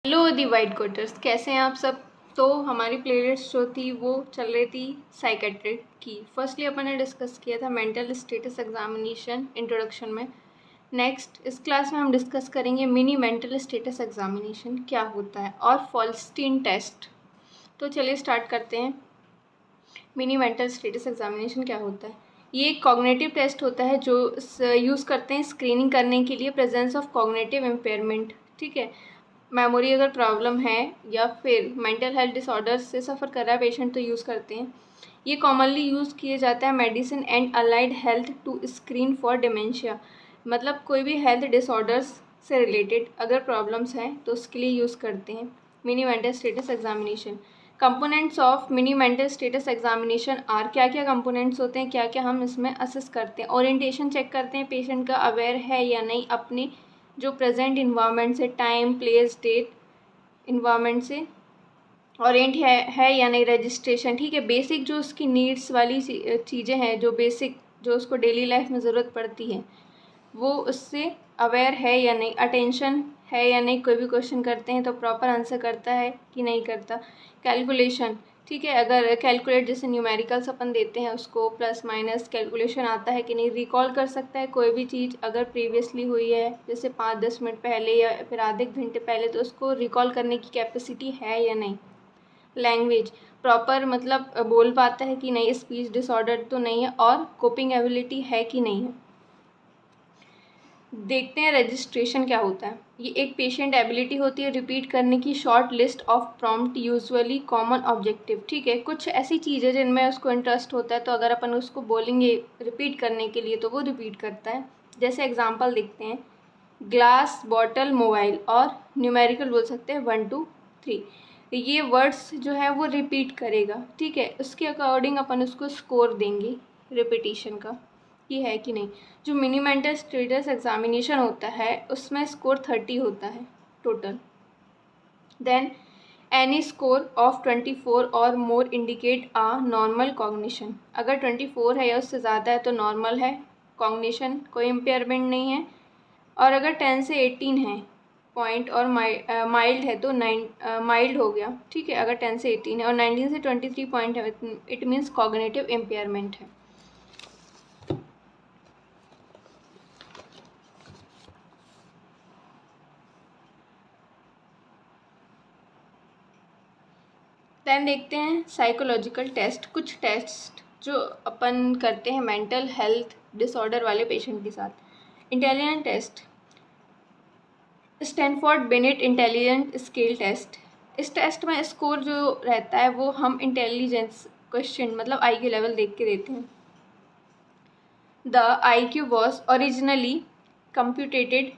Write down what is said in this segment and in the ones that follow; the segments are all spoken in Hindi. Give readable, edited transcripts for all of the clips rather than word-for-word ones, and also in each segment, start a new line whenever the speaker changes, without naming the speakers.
हेलो दी वाइट कोटर्स, कैसे हैं आप सब। तो हमारी प्लेलिस्ट जो थी वो चल रही थी साइकेट्रिक की। फर्स्टली अपन ने डिस्कस किया था मेंटल स्टेटस एग्जामिनेशन इंट्रोडक्शन में। नेक्स्ट इस क्लास में हम डिस्कस करेंगे मिनी मेंटल स्टेटस एग्जामिनेशन क्या होता है और फॉल्स्टीन टेस्ट। तो चलिए स्टार्ट करते हैं। मिनी मेंटल स्टेटस एग्जामिनेशन क्या होता है। ये एक कॉग्निटिव टेस्ट होता है जो यूज़ करते हैं स्क्रीनिंग करने के लिए प्रेजेंस ऑफ कॉग्निटिव इम्पेयरमेंट। ठीक है, मेमोरी अगर प्रॉब्लम है या फिर मेंटल हेल्थ डिसऑर्डर्स से सफ़र कर रहा है पेशेंट तो यूज़ करते हैं। ये कॉमनली यूज़ किए जाता है medicine and allied health to screen for dementia. मतलब कोई भी हेल्थ डिसऑर्डर्स से रिलेटेड अगर प्रॉब्लम्स हैं तो उसके लिए यूज़ करते हैं mini mental status examination. Components of mini mental status examination are, क्या क्या कंपोनेंट्स होते हैं, क्या क्या हम इसमें असेस करते हैं। ओरिएंटेशन चेक करते हैं पेशेंट का अवेयर है या नहीं अपने जो प्रेजेंट इन्वायरमेंट से, टाइम प्लेस डेट इन्वायरमेंट से ओरिएंट है या नहीं। रजिस्ट्रेशन, ठीक है, बेसिक जो उसकी नीड्स वाली चीज़ें हैं, जो बेसिक जो उसको डेली लाइफ में ज़रूरत पड़ती है वो उससे अवेयर है या नहीं। अटेंशन है या नहीं, कोई भी क्वेश्चन करते हैं तो प्रॉपर आंसर करता है कि नहीं करता। कैलकुलेशन, ठीक है, अगर कैलकुलेट जैसे न्यूमेरिकल्स अपन देते हैं उसको प्लस माइनस कैलकुलेशन आता है कि नहीं। रिकॉल कर सकता है कोई भी चीज़ अगर प्रीवियसली हुई है जैसे 5-10 मिनट पहले या फिर आधे घंटे पहले, तो उसको रिकॉल करने की कैपेसिटी है या नहीं। लैंग्वेज, प्रॉपर मतलब बोल पाता है कि नहीं, स्पीच डिसऑर्डर तो नहीं है, और कोपिंग एबिलिटी है कि नहीं है। देखते हैं रजिस्ट्रेशन क्या होता है। ये एक पेशेंट एबिलिटी होती है रिपीट करने की short list of prompt usually common objective. ठीक है, कुछ ऐसी चीज़ें जिनमें उसको इंटरेस्ट होता है तो अगर अपन उसको बोलेंगे रिपीट करने के लिए तो वो रिपीट करता है। जैसे एग्जांपल देखते हैं, ग्लास, बॉटल, मोबाइल, और न्यूमेरिकल बोल सकते हैं 1 2 3। ये वर्ड्स जो है वो रिपीट करेगा। ठीक है, उसके अकॉर्डिंग अपन उसको स्कोर देंगे रिपीटिशन का, ये है कि नहीं। जो मिनी मेंटल स्टेटस एग्जामिनेशन होता है उसमें स्कोर 30 होता है total. Then any score of 24 और more indicate a normal cognition. अगर 24 है या उससे ज़्यादा है तो नॉर्मल है, कॉग्निशन कोई इम्पेयरमेंट नहीं है। और अगर 10 से 18 है पॉइंट और माइल्ड है तो माइल्ड हो गया। ठीक है, अगर 10 से 18 है और 19 से 23 पॉइंट है इट मीन्स कॉग्निटिव इम्पेयरमेंट है। देन देखते हैं साइकोलॉजिकल टेस्ट। कुछ टेस्ट जो अपन करते हैं मेंटल हेल्थ डिसऑर्डर वाले पेशेंट के साथ। Intelligent test, Stanford Binet intelligent scale test. इस टेस्ट में स्कोर जो रहता है वो हम इंटेलिजेंस क्वेश्चन मतलब आई क्यू लेवल देख के देते हैं। The IQ was originally computed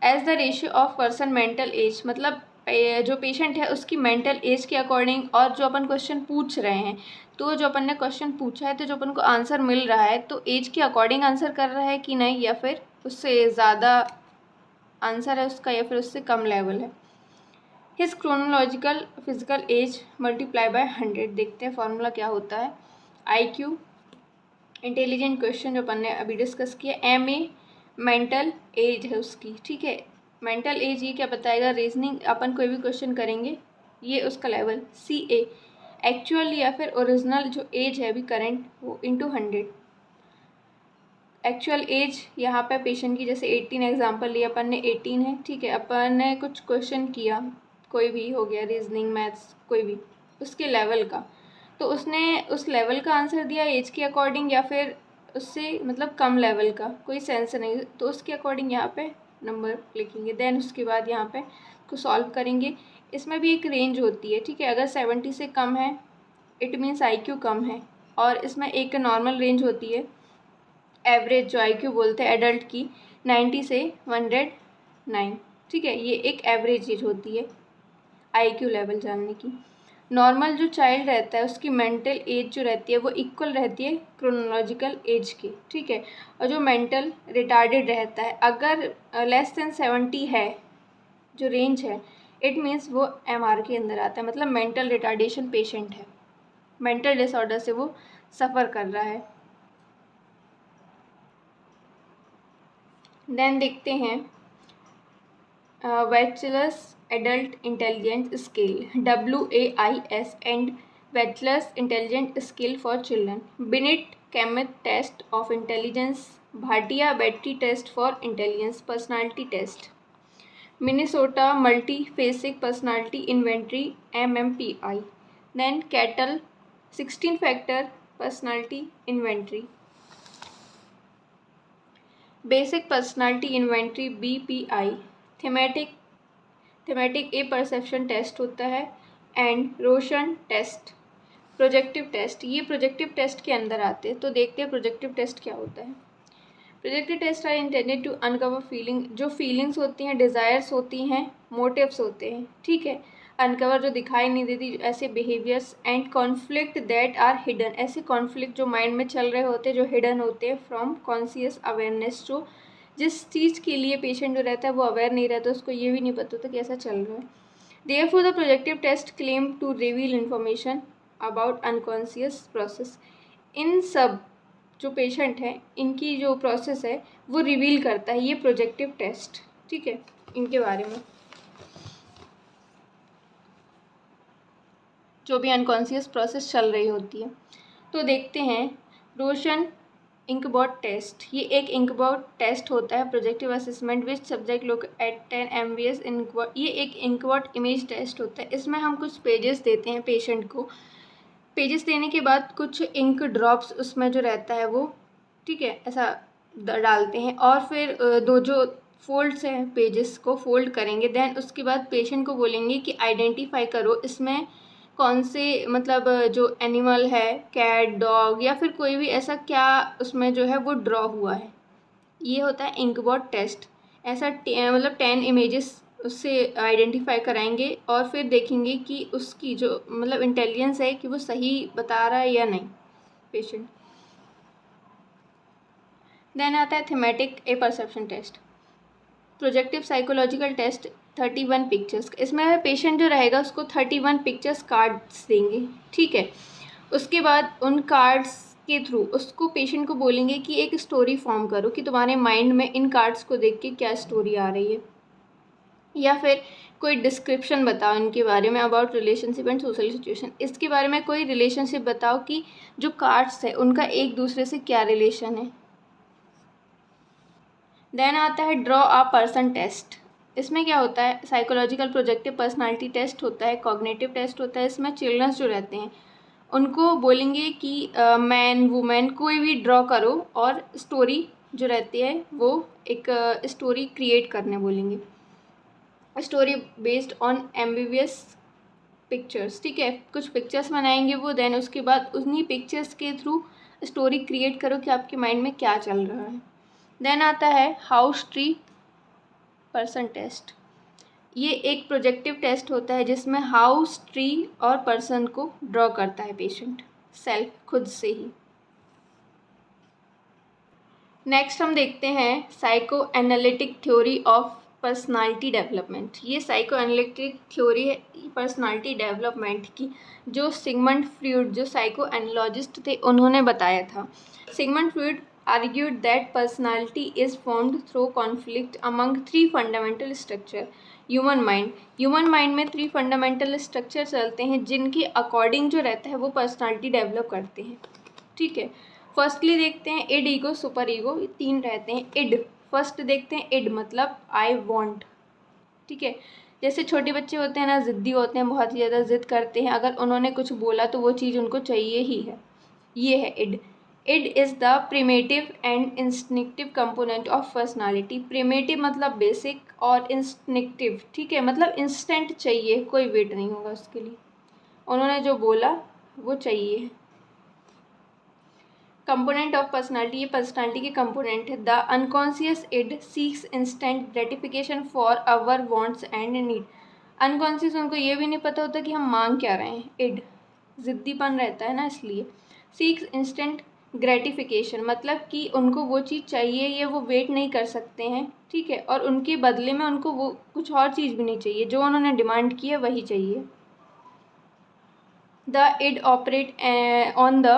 as the ratio of person mental age, मतलब जो पेशेंट है उसकी मेंटल एज के अकॉर्डिंग, और जो अपन क्वेश्चन पूछ रहे हैं तो जो अपन ने क्वेश्चन पूछा है तो जो अपन को आंसर मिल रहा है तो एज के अकॉर्डिंग आंसर कर रहा है कि नहीं, या फिर उससे ज़्यादा आंसर है उसका या फिर उससे कम लेवल है। His chronological physical age multiply by 100। देखते हैं फॉर्मूला क्या होता है। आई क्यू इंटेलिजेंट क्वेश्चन जो अपन ने अभी डिस्कस किया, एम ए मेंटल एज है उसकी। ठीक है, मेंटल एज ये क्या बताएगा, रीजनिंग अपन कोई भी क्वेश्चन करेंगे ये उसका लेवल। सी ए एक्चुअल या फिर ओरिजिनल जो एज है अभी करंट वो इंटू 100। एक्चुअल एज यहाँ पे पेशेंट की जैसे 18 एग्जांपल लिया अपन ने, 18 है। ठीक है, अपन ने कुछ क्वेश्चन किया कोई भी हो गया, रीजनिंग मैथ्स कोई भी, उसके लेवल का, तो उसने उस लेवल का आंसर दिया एज के अकॉर्डिंग या फिर उससे मतलब कम लेवल का, कोई सेंस नहीं, तो उसके अकॉर्डिंग यहाँ पे नंबर लिखेंगे। देन उसके बाद यहाँ पे को सॉल्व करेंगे। इसमें भी एक रेंज होती है। ठीक है, अगर 70 से कम है इट मीन्स आई क्यू कम है, और इसमें एक नॉर्मल रेंज होती है एवरेज जो आई क्यू बोलते हैं एडल्ट की, 90 से 109। ठीक है, ये एक एवरेज एज होती है आई क्यू लेवल जानने की। नॉर्मल जो चाइल्ड रहता है उसकी मेंटल एज जो रहती है वो इक्वल रहती है क्रोनोलॉजिकल एज की। ठीक है, और जो मेंटल रिटार्डेड रहता है अगर लेस देन 70 है जो रेंज है इट मीन्स वो एमआर के अंदर आता है, मतलब मेंटल रिटार्डेशन पेशेंट है, मेंटल डिसऑर्डर से वो सफ़र कर रहा है। देन देखते हैं bachelors Adult Intelligence Scale WAIS and Bachelor's Intelligence Scale for Children, Binet Kamath Test of Intelligence, Bhatia Battery Test for Intelligence Personality Test, Minnesota Multiphasic Personality Inventory MMPI, then Cattell 16 Factor Personality Inventory, Basic Personality Inventory BPI, thematic apperception test होता है, and Rorschach test, projective test. ये प्रोजेक्टिव टेस्ट के अंदर आते हैं, तो देखते हैं प्रोजेक्टिव टेस्ट क्या होता है। Projective test are intended to uncover feeling, जो फीलिंग्स होती हैं, डिज़ायर्स होती हैं, मोटिव्स होते हैं, ठीक है। अनकवर जो दिखाई नहीं देती, ऐसे behaviours, and conflict that are hidden, ऐसे कॉन्फ्लिक्ट जो माइंड में चल रहे होते हैं, जो हिडन होते हैं फ्रॉम कॉन्शियस अवेयरनेस, जो जिस चीज़ के लिए पेशेंट जो रहता है वो अवेयर नहीं रहता, उसको ये भी नहीं पता होता कि ऐसा चल रहा है। Therefore, the projective test claim to reveal information about unconscious process. इन सब जो पेशेंट हैं, इनकी जो प्रोसेस है वो रिवील करता है ये प्रोजेक्टिव टेस्ट, ठीक है, इनके बारे में जो भी अनकॉन्शियस प्रोसेस चल रही होती है। तो देखते हैं रोशन इंकबॉट टेस्ट। ये एक इंकबॉट टेस्ट होता है, projective assessment which subject look at 10 MVS इंकबॉट। ये एक इंकबॉट इमेज टेस्ट होता है। इसमें हम कुछ पेजेस देते हैं पेशेंट को, पेजेस देने के बाद कुछ इंक ड्रॉप्स उसमें जो रहता है वो, ठीक है, ऐसा डालते हैं, और फिर दो जो फोल्ड्स हैं पेजेस को फोल्ड करेंगे। देन उसके बाद पेशेंट को बोलेंगे कि आइडेंटिफाई करो इसमें कौन से, मतलब जो एनिमल है, कैट, डॉग, या फिर कोई भी ऐसा क्या उसमें जो है वो ड्रॉ हुआ है। ये होता है इंकबॉट टेस्ट। ऐसा मतलब 10 इमेजेस उससे आइडेंटिफाई कराएंगे और फिर देखेंगे कि उसकी जो मतलब इंटेलिजेंस है कि वो सही बता रहा है या नहीं पेशेंट। देन आता है thematic apperception test, projective psychological test 31 pictures. इसमें पेशेंट जो रहेगा उसको 31 पिक्चर्स कार्ड्स देंगे, ठीक है। उसके बाद उन कार्ड्स के थ्रू उसको पेशेंट को बोलेंगे कि एक स्टोरी फॉर्म करो कि तुम्हारे माइंड में इन कार्ड्स को देख के क्या स्टोरी आ रही है, या फिर कोई डिस्क्रिप्शन बताओ इनके बारे में about relationship and social situation. इसके बारे में कोई रिलेशनशिप बताओ कि जो कार्ड्स है उनका एक दूसरे से क्या रिलेशन है। देन आता है ड्रॉ अ पर्सन टेस्ट। इसमें क्या होता है, साइकोलॉजिकल प्रोजेक्टिव पर्सनालिटी टेस्ट होता है, कॉग्निटिव टेस्ट होता है। इसमें चिल्ड्रंस जो रहते हैं उनको बोलेंगे कि मैन वुमेन कोई भी ड्रॉ करो और स्टोरी जो रहती है वो एक स्टोरी क्रिएट करने बोलेंगे, स्टोरी बेस्ड ऑन एम्बिवियस पिक्चर्स, ठीक है। कुछ पिक्चर्स बनाएंगे वो, देन उसके बाद उन्हीं पिक्चर्स के थ्रू स्टोरी क्रिएट करो कि आपके माइंड में क्या चल रहा है। देन आता है हाउस ट्री पर्सन टेस्ट। ये एक प्रोजेक्टिव टेस्ट होता है जिसमें हाउस ट्री और पर्सन को ड्रॉ करता है पेशेंट सेल्फ, खुद से ही। नेक्स्ट हम देखते हैं psycho analytic theory of personality development. ये साइको एनालिटिक थ्योरी है पर्सनालिटी डेवलपमेंट की, जो सिगमंड फ्रॉइड जो साइको एनालॉजिस्ट थे उन्होंने बताया था। Sigmund Freud argued that personality is formed through conflict among 3 fundamental structure human mind में 3 fundamental structure चलते हैं जिनके अकॉर्डिंग जो रहता है वो पर्सनालिटी डेवलप करते हैं, ठीक है। फर्स्टली देखते हैं इड, ईगो, सुपर ईगो, 3 रहते हैं। इड फर्स्ट देखते हैं, इड मतलब आई वॉन्ट, ठीक है। जैसे छोटे बच्चे होते हैं ना, ज़िद्दी होते हैं, बहुत ही ज़्यादा ज़िद करते हैं, अगर उन्होंने कुछ बोला तो वो चीज़ उनको चाहिए ही है, ये है id. Id is the primitive and instinctive component of personality. Primitive मतलब बेसिक और इंस्टिंक्टिव, ठीक है, मतलब इंस्टेंट चाहिए, कोई वेट नहीं होगा उसके लिए, उन्होंने जो बोला वो चाहिए। कंपोनेंट ऑफ पर्सनालिटी, ये पर्सनालिटी के कंपोनेंट है। The unconscious id seeks instant gratification for our wants and need. Unconscious उनको ये भी नहीं पता होता कि हम मांग क्या रहे हैं, इड ज़िद्दीपन रहता है ना, इसलिए। सीक्स इंस्टेंट ग्रेटिफिकेशन मतलब कि उनको वो चीज़ चाहिए, ये वो वेट नहीं कर सकते हैं, ठीक है, और उनके बदले में उनको वो कुछ और चीज़ भी नहीं चाहिए, जो उन्होंने डिमांड की है वही चाहिए। The id operate on the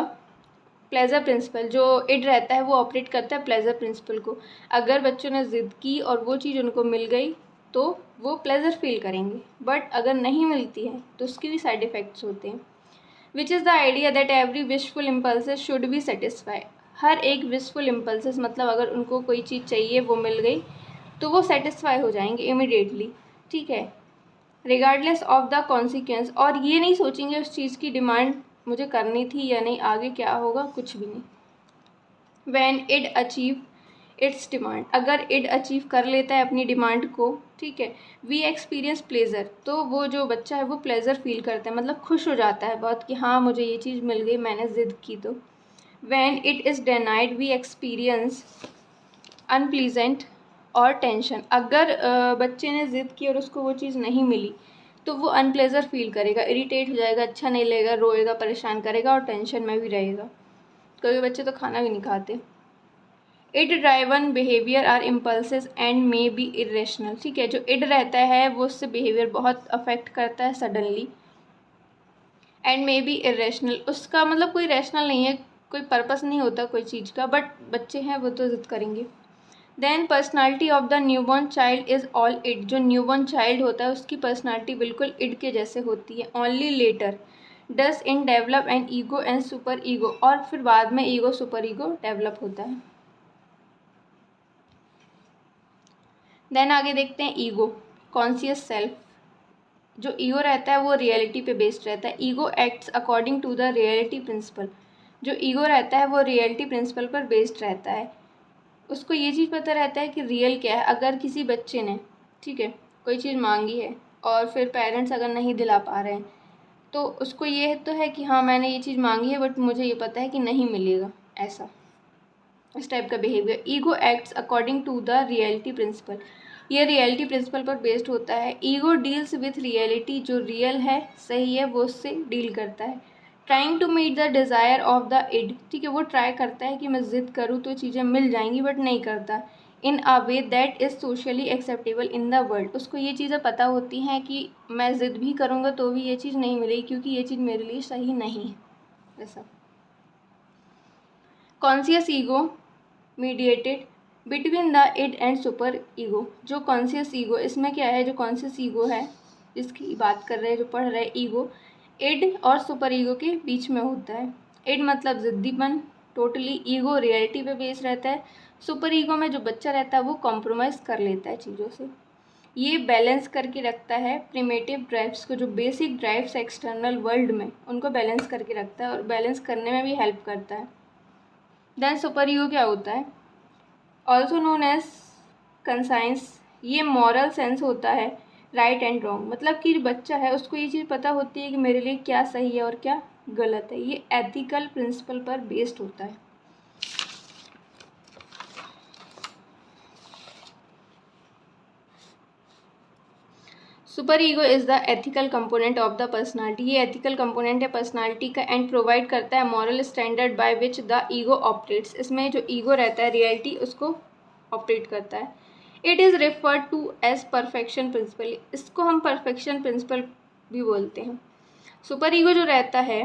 pleasure principle. जो इड रहता है वो ऑपरेट करता है प्लेजर प्रिंसिपल को। अगर बच्चों ने ज़िद की और वो चीज़ उनको मिल गई तो वो प्लेजर फील करेंगे, बट अगर नहीं मिलती है तो उसके भी साइड इफ़ेक्ट्स होते हैं। Which is the idea that every wishful impulses should be satisfy. हर एक विशफुल इम्पल्सेस मतलब अगर उनको कोई चीज़ चाहिए वो मिल गई तो वो सेटिस्फाई हो जाएंगे इमिडिएटली, ठीक है, रिगार्डलेस ऑफ द कॉन्सिक्वेंस। और ये नहीं सोचेंगे उस चीज़ की डिमांड मुझे करनी थी या नहीं, आगे क्या होगा, कुछ भी नहीं। When id achieve its demand, अगर इड अचीव कर लेता है अपनी डिमांड को, ठीक है, वी एक्सपीरियंस प्लेजर, तो वो जो बच्चा है वो प्लेजर फील करता है, मतलब खुश हो जाता है बहुत कि हाँ मुझे ये चीज़ मिल गई, मैंने ज़िद की तो। When it is denied we experience unpleasant और टेंशन, अगर बच्चे ने ज़िद की और उसको वो चीज़ नहीं मिली तो वो अनप्लेजर फील करेगा, इरिटेट हो जाएगा, अच्छा नहीं लगेगा, रोएगा, परेशान करेगा और टेंशन में भी रहेगा। कई बच्चे तो खाना भी नहीं खाते। Id driven behaviour are impulses and may be irrational, ठीक है, जो इड रहता है वो उससे बिहेवियर बहुत अफेक्ट करता है suddenly, and may be irrational, उसका मतलब कोई रैशनल नहीं है, कोई पर्पस नहीं होता कोई चीज़ का, बट बच्चे हैं वो तो ज़िद करेंगे। Then personality of the newborn child is all id, जो न्यूबॉर्न चाइल्ड होता है उसकी पर्सनैलिटी बिल्कुल इड के जैसे होती है। Only later does in develop an ego and super ego, और फिर बाद में ईगो सुपर ईगो डेवलप होता है। देन आगे देखते हैं ईगो, कॉन्शियस सेल्फ। जो ईगो रहता है वो रियलिटी पे बेस्ड रहता है। Ego acts according to the reality principle, जो ईगो रहता है वो रियलिटी प्रिंसिपल पर बेस्ड रहता है। उसको ये चीज़ पता रहता है कि रियल क्या है। अगर किसी बच्चे ने, ठीक है, कोई चीज़ मांगी है और फिर पेरेंट्स अगर नहीं दिला पा रहे हैं तो उसको ये तो है कि हाँ मैंने ये चीज़ मांगी है बट मुझे ये पता है कि नहीं मिलेगा, ऐसा, इस टाइप का behaviour. Ego acts according to the reality principle, ये रियलिटी प्रिंसिपल पर बेस्ड होता है। ईगो डील्स विथ रियलिटी, जो रियल है, सही है, वो उससे डील करता है। Trying to meet the desire of the id, ठीक है, वो ट्राई करता है कि मैं ज़िद करूँ तो चीज़ें मिल जाएंगी, बट नहीं करता। In a way that is socially acceptable in the world, उसको ये चीज़ें पता होती हैं कि मैं ज़िद भी करूँगा तो भी ये चीज़ नहीं मिलेगी क्योंकि ये चीज़ मेरे लिए सही नहीं है, ऐसा। Conscious ego mediated between the id and super ego, जो कॉन्शियस ईगो, इसमें क्या है, जो कॉन्शियस ईगो है जिसकी बात कर रहे हैं, जो पढ़ रहे हैं, ईगो इड और सुपर ईगो के बीच में होता है। इड मतलब ज़िद्दीपन टोटली, ईगो रियलिटी पे बेस रहता है। सुपर ईगो में जो बच्चा रहता है वो कॉम्प्रोमाइज़ कर लेता है चीज़ों से। ये बैलेंस करके रखता है प्रिमेटिव ड्राइव्स को, जो बेसिक ड्राइव्स एक्सटर्नल वर्ल्ड में, उनको बैलेंस करके रखता है और बैलेंस करने में भी हेल्प करता है। देन सुपर ईगो क्या होता है, ऑल्सो नोन एज कंसाइंस, ये मॉरल सेंस होता है, राइट एंड रॉन्ग, मतलब कि बच्चा है उसको ये चीज़ पता होती है कि मेरे लिए क्या सही है और क्या गलत है। ये एथिकल प्रिंसिपल पर बेस्ड होता है। Super ego is the ethical component of the personality, ये एथिकल कंपोनेंट है पर्सनालिटी का एंड प्रोवाइड करता है moral standard by which the ego operates, इसमें जो ईगो रहता है रियलिटी उसको ऑपरेट करता है। It is referred to as perfection principle, इसको हम परफेक्शन प्रिंसिपल भी बोलते हैं। सुपर ईगो जो रहता है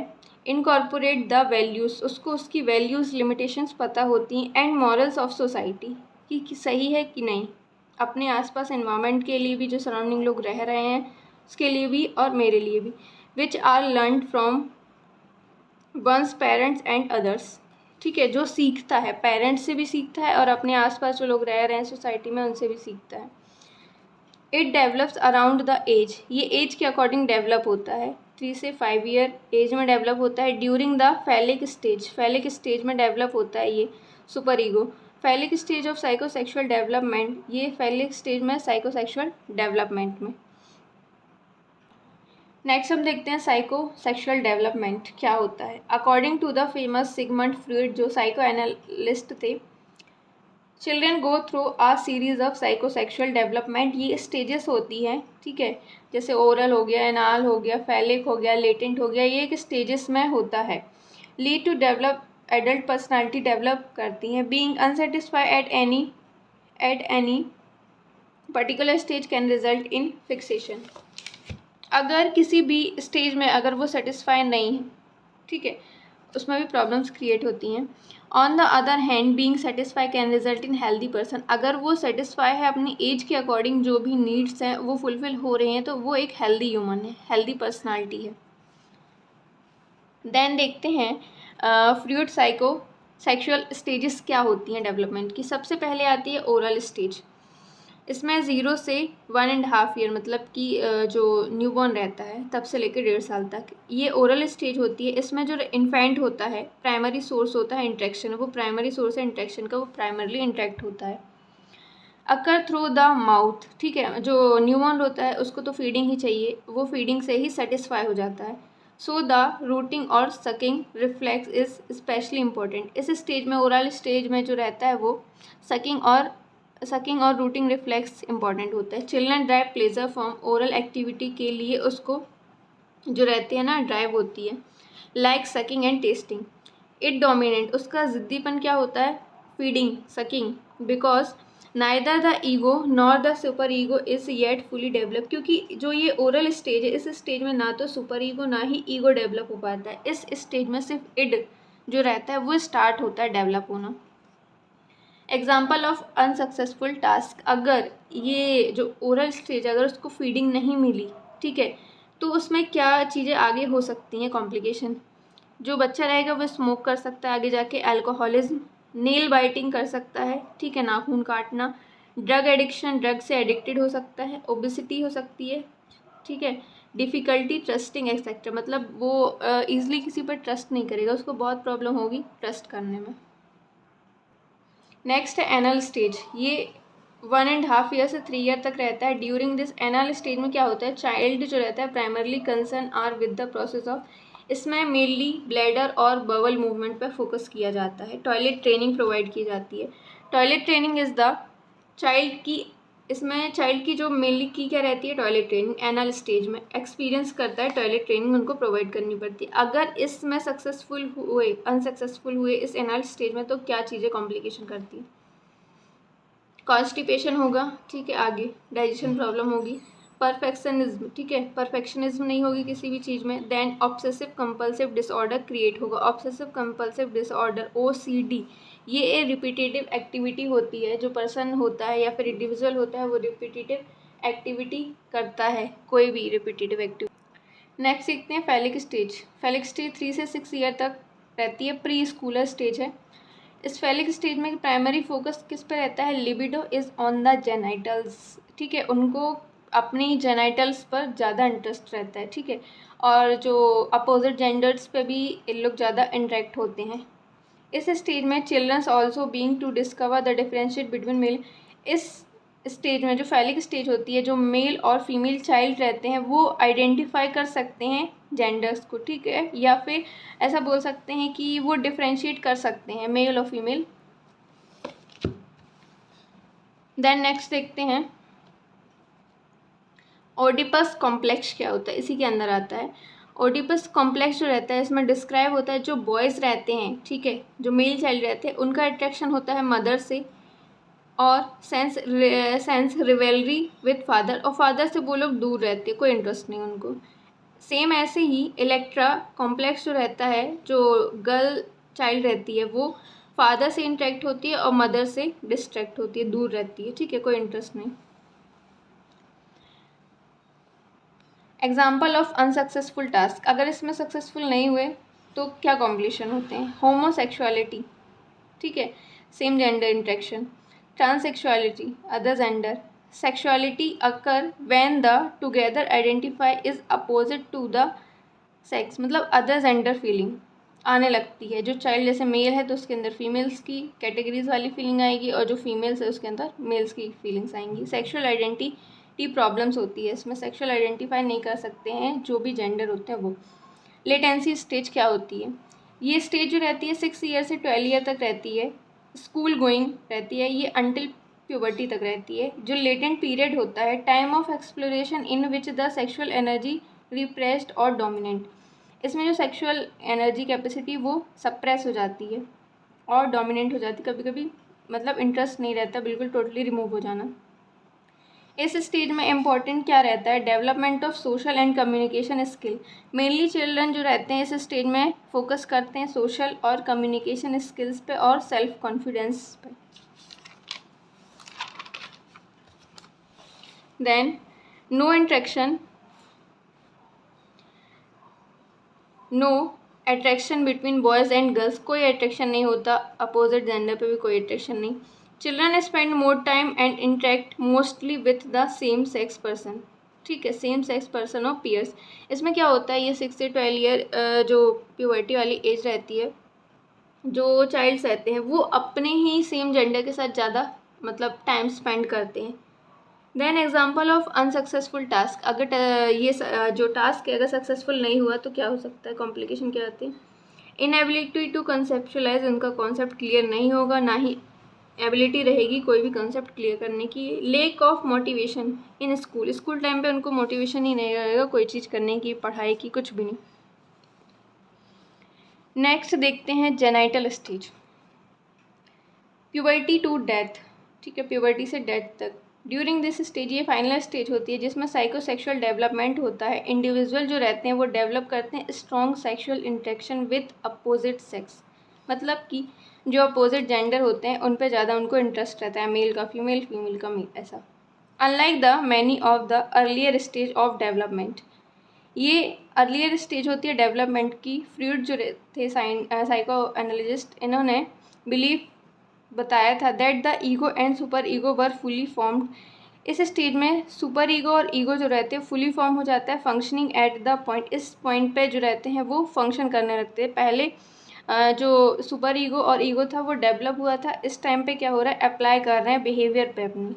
इनकॉर्पोरेट द वैल्यूज़, उसको उसकी वैल्यूज़ लिमिटेशंस पता होती हैं एंड मॉरल्स ऑफ सोसाइटी कि सही है कि नहीं, अपने आसपास एनवायरनमेंट के लिए भी, जो सराउंडिंग लोग रह रहे हैं उसके लिए भी और मेरे लिए भी, which are learned from one's parents and others, ठीक है, जो सीखता है पेरेंट्स से भी सीखता है और अपने आसपास जो लोग रह रहे हैं सोसाइटी में उनसे भी सीखता है। It develops around the age, ये एज के अकॉर्डिंग डेवलप होता है, 3 से 5 ईयर एज में डेवलप होता है। ड्यूरिंग द फैलिक स्टेज में डेवलप होता है ये super ego. Phallic stage of psychosexual development, ये फैलिक स्टेज में साइकोसेक्सुअल डेवलपमेंट में। नेक्स्ट हम देखते हैं साइकोसेक्सुअल डेवलपमेंट क्या होता है। According to the famous Sigmund Freud, जो साइको एनालिस्ट थे, children go through a series of psychosexual development, ये स्टेजेस होती हैं, ठीक है, जैसे ओरल हो गया, एनाल हो गया, फैलिक हो गया, लेटेंट हो गया, ये एक स्टेजेस में होता है। Lead to develop adult personality develop करती हैं। Being unsatisfied at any particular stage can result in fixation, अगर किसी भी स्टेज में अगर वो सेटिस्फाई नहीं है, ठीक है, उसमें भी प्रॉब्लम्स क्रिएट होती हैं। On the other hand being satisfy can result in healthy person, अगर वो सेटिस्फाई है अपनी एज के अकॉर्डिंग, जो भी नीड्स हैं वो फुलफिल हो रहे हैं, तो वो एक हेल्दी ह्यूमन है, हेल्दी पर्सनालिटी है। देन देखते हैं फ्रूट साइको सेक्शुअल स्टेजेस क्या होती हैं डेवलपमेंट की। सबसे पहले आती है ओरल स्टेज। इसमें 0 से 1.5 ईयर, मतलब कि जो न्यूबॉर्न रहता है तब से लेकर 1.5 साल तक, ये ओरल स्टेज होती है। इसमें जो इन्फेंट होता है, प्राइमरी सोर्स होता है इंट्रैक्शन, वो प्राइमरी सोर्स है इंट्रैक्शन का, वो प्राइमरली इंट्रैक्ट होता है अकर थ्रू द माउथ। ठीक है, जो न्यूबॉर्न होता है उसको तो फीडिंग ही चाहिए, वो फीडिंग से ही सेटिस्फाई हो जाता है। सो द रूटिंग और sucking reflex is specially important. इस स्टेज में, ओरल स्टेज में जो रहता है वो सकिंग और रूटिंग रिफ्लेक्स इंपॉर्टेंट होता है। Children drive pleasure from oral activity के लिए उसको जो रहती है ना ड्राइव होती है, like sucking and testing. It dominant, उसका ज़िद्दीपन क्या होता है, feeding, sucking, because neither the ego nor the super ego is yet fully develop, क्योंकि जो ये ओरल स्टेज है, इस स्टेज में ना तो सुपर ईगो ना ही ईगो डेवलप हो पाता है। इस स्टेज में सिर्फ इड जो रहता है वो स्टार्ट होता है डेवलप होना। एग्जाम्पल ऑफ अनसक्सेसफुल टास्क, अगर ये जो ओरल स्टेज अगर उसको फीडिंग नहीं मिली, ठीक है, तो उसमें क्या चीज़ें आगे हो सकती हैं कॉम्प्लिकेशन। जो बच्चा रहेगा वो स्मोक कर सकता है आगे जाके, अल्कोहलिज्म, नेल बाइटिंग कर सकता है, ठीक है, नाखून काटना, ड्रग एडिक्शन, ड्रग से एडिक्टेड हो सकता है, ओबेसिटी हो सकती है, ठीक है, डिफ़िकल्टी ट्रस्टिंग एक्सेट्रा, मतलब वो ईजिली किसी पर ट्रस्ट नहीं करेगा, उसको बहुत प्रॉब्लम होगी ट्रस्ट करने में। नेक्स्ट है एनल स्टेज। ये 1.5 ईयर से 3 ईयर तक रहता है। ड्यूरिंग दिस एनल स्टेज में क्या होता है, चाइल्ड जो रहता है primarily concern are with the process of, इसमें मेनली ब्लैडर और बवल मूवमेंट पर फोकस किया जाता है। टॉयलेट ट्रेनिंग प्रोवाइड की जाती है। Toilet training is the child की, इसमें चाइल्ड की जो मेनली की क्या रहती है, टॉयलेट ट्रेनिंग। एनल स्टेज में एक्सपीरियंस करता है, टॉयलेट ट्रेनिंग उनको प्रोवाइड करनी पड़ती है। अगर इसमें अनसक्सेसफुल हुए इस एनल स्टेज में, तो क्या चीज़ें कॉम्प्लिकेशन करती है, कॉन्स्टिपेशन होगा, ठीक है, आगे डाइजेशन प्रॉब्लम होगी, परफेक्शनिज्म, ठीक है, परफेक्शनिज्म नहीं होगी किसी भी चीज़ में। Then obsessive compulsive disorder create होगा। ऑब्सेसिव कंपल्सिव डिसऑर्डर OCD, ये एक रिपीटेटिव एक्टिविटी होती है, जो पर्सन होता है या फिर इंडिविजुअल होता है वो रिपीटेटिव एक्टिविटी करता है, कोई भी रिपीटेटिव एक्टिविटी। नेक्स्ट देखते हैं फैलिक स्टेज। फैलिक स्टेज 3 से 6 ईयर तक रहती है, प्री स्कूलर स्टेज है। इस फैलिक स्टेज में प्राइमरी फोकस किस पे रहता है, libido is on the genitals, ठीक है, उनको अपनी जेनाइटल्स पर ज़्यादा इंटरेस्ट रहता है, ठीक है, और जो अपोजिट जेंडर्स पे भी इन लोग ज़्यादा इंटरेक्ट होते हैं। इस स्टेज में childrens also being to discover the differentiate between male. इस स्टेज में जो फैलिक स्टेज होती है, जो मेल और फीमेल चाइल्ड रहते हैं वो आइडेंटिफाई कर सकते हैं जेंडर्स को, ठीक है, या फिर ऐसा बोल सकते हैं कि वो डिफरेंशिएट कर सकते हैं मेल और फीमेल। देन नेक्स्ट देखते हैं ओडिपस कॉम्प्लेक्स क्या होता है, इसी के अंदर आता है। ओडिपस कॉम्प्लेक्स जो रहता है इसमें डिस्क्राइब होता है जो बॉयज़ रहते हैं, ठीक है, जो मेल चाइल्ड रहते हैं उनका अट्रैक्शन होता है मदर से, और सेंस रिवेलरी विद फादर, और फादर से वो लोग दूर रहते हैं, कोई इंटरेस्ट नहीं उनको। सेम ऐसे ही इलेक्ट्रा कॉम्प्लेक्स जो रहता है, जो गर्ल चाइल्ड रहती है वो फादर से इंटरेक्ट होती है और मदर से डिस्ट्रैक्ट होती है, दूर रहती है, ठीक है, कोई इंटरेस्ट नहीं। एग्जाम्पल ऑफ अनसक्सेसफुल टास्क, अगर इसमें सक्सेसफुल नहीं हुए तो क्या कॉम्प्लिकेशन होते हैं, होमोसेक्सुअलिटी, ठीक है, same gender interaction, transsexuality, other gender, sexuality occur when the together identify is opposite to the sex, मतलब अदर जेंडर फीलिंग आने लगती है। जो चाइल्ड जैसे मेल है तो उसके अंदर फीमेल्स की कैटेगरीज वाली फीलिंग आएगी, और जो फीमेल्स है उसके अंदर मेल्स की फीलिंग्स आएंगी। सेक्सुअल आइडेंटिटी प्रॉब्लम्स होती है, इसमें सेक्सुअल आइडेंटिफाई नहीं कर सकते हैं जो भी जेंडर होते हैं वो। लेटेंसी स्टेज क्या होती है, ये स्टेज जो रहती है 6 ईयर से 12 ईयर तक रहती है, स्कूल गोइंग रहती है, ये अंटिल प्यूबर्टी तक रहती है। जो लेटेंट पीरियड होता है, time of exploration in which the sexual energy repressed और डोमिनेंट, इसमें जो सेक्सुअल एनर्जी कैपेसिटी वो सप्रेस हो जाती है और डोमिनेंट हो जाती है, कभी कभी मतलब इंटरेस्ट नहीं रहता, बिल्कुल टोटली रिमूव हो जाना। इस स्टेज में इम्पॉर्टेंट क्या रहता है, development of social and communication skill. Mainly children जो रहते हैं इस स्टेज में फोकस करते हैं सोशल और कम्युनिकेशन स्किल्स पे और सेल्फ कॉन्फिडेंस पे। Then no interaction, no attraction between boys and girls, कोई अट्रैक्शन नहीं होता, अपोजिट जेंडर पे भी कोई अट्रैक्शन नहीं। Children spend more time and interact mostly with the same sex person, ठीक है, सेम सेक्स पर्सन और पीयर्स। इसमें क्या होता है, ये 6 से 12 ईयर जो प्यूबर्टी वाली एज रहती है, जो चाइल्ड्स रहते हैं वो अपने ही सेम जेंडर के साथ ज़्यादा मतलब टाइम स्पेंड करते हैं। Then example of unsuccessful task, अगर जो टास्क है अगर सक्सेसफुल नहीं हुआ तो क्या हो सकता है, कॉम्प्लिकेशन क्या आती है, इनएबिलिटी टू कंसेप्चुलाइज, उनका कॉन्सेप्ट क्लियर नहीं होगा, ना ही एबिलिटी रहेगी कोई भी कॉन्सेप्ट क्लियर करने की। Lake of motivation in school, school time पे उनको मोटिवेशन ही नहीं रहेगा कोई चीज़ करने की, पढ़ाई की, कुछ भी नहीं। नेक्स्ट देखते हैं genital stage, puberty to death, ठीक है, प्यूबर्टी से डेथ तक। ड्यूरिंग दिस स्टेज, ये फाइनल स्टेज होती है जिसमें साइकोसेक्सुअल डेवलपमेंट होता है। इंडिविजुअल जो रहते हैं वो डेवलप करते हैं strong sexual interaction with opposite sex, मतलब कि जो अपोजिट जेंडर होते हैं उन पर ज़्यादा उनको इंटरेस्ट रहता है, मेल का फीमेल, फीमेल का मेल, ऐसा। Unlike the many of the earlier stage of development, ये अर्लियर स्टेज होती है डेवलपमेंट की। फ्रूड जो थे साइको एनालिस्ट, इन्होंने बिलीव बताया था that the ego and super ego were fully formed. इस स्टेज में सुपर ईगो और ईगो जो रहते हैं फुली फॉर्म हो जाता है, फंक्शनिंग एट द पॉइंट, इस पॉइंट पे जो रहते हैं वो फंक्शन करने लगते हैं। पहले जो सुपर ईगो और ईगो था वो डेवलप हुआ था, इस टाइम पे क्या हो रहा है, अप्लाई कर रहे हैं बिहेवियर पे अपनी।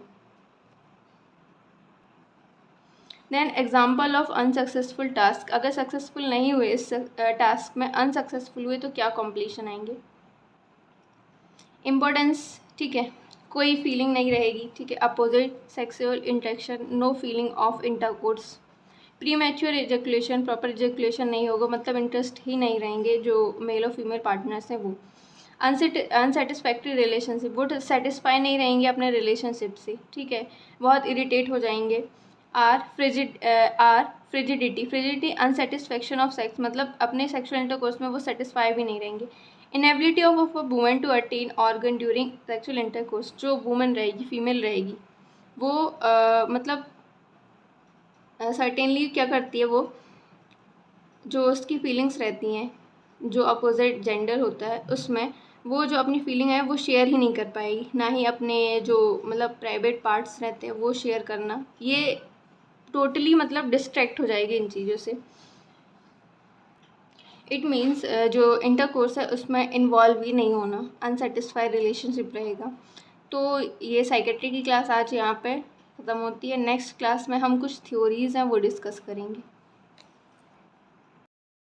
Then example of unsuccessful task, अगर सक्सेसफुल नहीं हुए इस टास्क में, अनसक्सेसफुल हुए तो क्या कॉम्प्लीशन आएंगे, इम्पोर्टेंस, ठीक है, कोई फीलिंग नहीं रहेगी, ठीक है, opposite sexual interaction, no feeling of intercourse, premature ejaculation, proper ejaculation नहीं होगा, मतलब इंटरेस्ट ही नहीं रहेंगे जो मेल और फीमेल पार्टनर्स हैं वो। अनसेटिस्फैक्ट्री रिलेशनशिप, वो सेटिस्फाई नहीं रहेंगे अपने रिलेशनशिप से, ठीक है, बहुत इरिटेट हो जाएंगे। आर फ्रिजिडिटी, फ्रिजिडिटी अनसेटिस्फैक्शन ऑफ सेक्स, मतलब अपने सेक्सुअल इंटरकोर्स में वो सेटिस्फाई भी नहीं रहेंगे। Inability of a women to attain organ during sexual intercourse, जो वुमेन रहेगी, फीमेल रहेगी, वो मतलब सर्टेनली क्या करती है, वो जो उसकी फीलिंग्स रहती हैं, जो अपोजिट जेंडर होता है उसमें, वो जो अपनी फीलिंग है वो शेयर ही नहीं कर पाएगी, ना ही अपने जो मतलब प्राइवेट पार्ट्स रहते हैं वो शेयर करना, ये टोटली मतलब डिस्ट्रैक्ट हो जाएगी इन चीज़ों से। इट मीन्स जो इंटरकोर्स है उसमें इन्वॉल्व ही नहीं होना, अनसेटिस्फाइड रिलेशनशिप रहेगा। तो ये साइकेट्री की क्लास आज यहाँ पे ख़त्म होती है। नेक्स्ट क्लास में हम कुछ थ्योरीज़ हैं वो डिस्कस करेंगे।